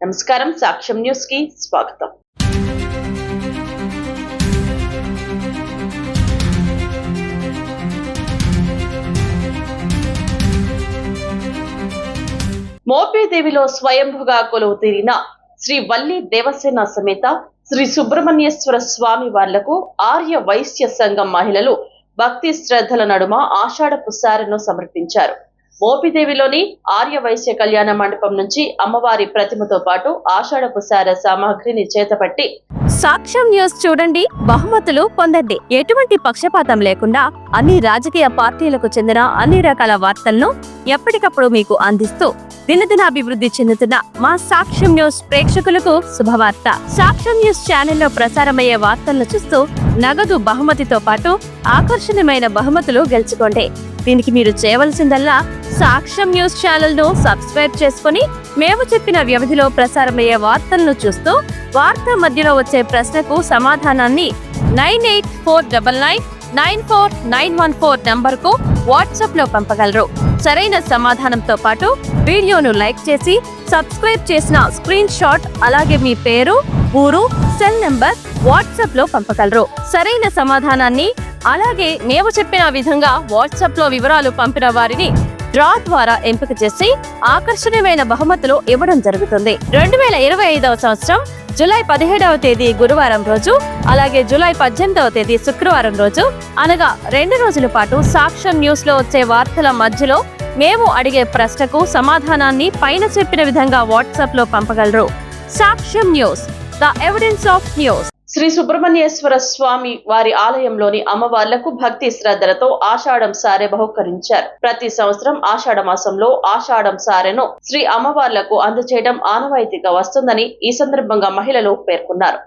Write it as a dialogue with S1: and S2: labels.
S1: నమస్కారం, సాక్ష్యం న్యూస్ కి స్వాగతం. మోపిదేవిలో స్వయంభుగా కొలువు తీరిన శ్రీ వల్లి దేవసేన సమేత శ్రీ సుబ్రహ్మణ్యేశ్వర స్వామి వార్లకు ఆర్య వైశ్య సంఘం మహిళలు భక్తి శ్రద్ధల నడుమ ఆషాఢపు సారెను సమర్పించారు. మోపిదేవిలోని ఆర్య వైశ్య కళ్యాణ మండపం నుంచి అమ్మవారి ప్రతిమతో పాటు ఆషాఢపు సారె సామాగ్రిని చేతపట్టి
S2: సాక్ష్యం న్యూస్ చూడండి, బహుమతులు పొందండి. ఎటువంటి పక్షపాతం లేకుండా అన్ని రాజకీయ పార్టీలకు చెందిన అన్ని రకాల వార్తలను ఎప్పటికప్పుడు మీకు అందిస్తూ దినదినాభివృద్ధి చెందుతున్న మా సాక్ష్యం న్యూస్ ప్రేక్షకులకు శుభవార్త. సాక్ష్యం న్యూస్ ఛానల్లో ప్రసారమయ్యే వార్తలను చూస్తూ నగదు బహుమతితో పాటు ఆకర్షణీయమైన బహుమతులు గెలుచుకోండి. దీనికి మీరు చేయవలసిందల్లా సాక్ష్యం న్యూస్ ఛానల్ ను సబ్స్క్రైబ్ చేసుకుని మేము చెప్పిన వ్యవధిలో ప్రసారమయ్యే వార్తలను చూస్తూ వార్త మధ్యలో వచ్చే ప్రశ్నకు సమాధానాన్ని 9849994914 నంబర్కు వాట్సాప్ లో పంపగలరు. సరైన సమాధానంతో పాటు వీడియోను లైక్ చేసి సబ్స్క్రైబ్ చేసిన స్క్రీన్ షాట్ అలాగే మీ పేరు, ఊరు, సెల్ నంబర్ వాట్సాప్ లో పంపగలరు. సరైన సమాధానాన్ని అలాగే మేము చెప్పిన విధంగా వాట్సాప్ లో వివరాలు పంపిన వారిని డ్రా ద్వారా ఎంపిక చేసి ఆకర్షణీయమైన బహుమతులు ఇవ్వడం జరుగుతుంది. 2025వ సంవత్సరం జూలై 17వ తేదీ గురువారం రోజు అలాగే జూలై 18వ తేదీ శుక్రవారం రోజు అనగా 2 రోజుల పాటు సాక్ష్యం న్యూస్ లో వచ్చే వార్తల మధ్యలో మేము అడిగే ప్రశ్నకు సమాధానాన్ని పైన చెప్పిన విధంగా వాట్సాప్ లో పంపగలరు. Sakshyam news, the evidence of news.
S1: Shri Subrahmanyeswara Swamy వారి ఆలయంలోని అమ్మవార్లకు భక్తి శ్రద్ధలతో ఆషాఢం సారె బహుకరించారు. ప్రతి సంవత్సరం ఆషాఢ మాసంలో ఆషాఢం సారెను శ్రీ అమ్మవార్లకు అందజేయడం ఆనవాయితీగా వస్తుందని ఈ సందర్భంగా మహిళలు పేర్కొన్నారు.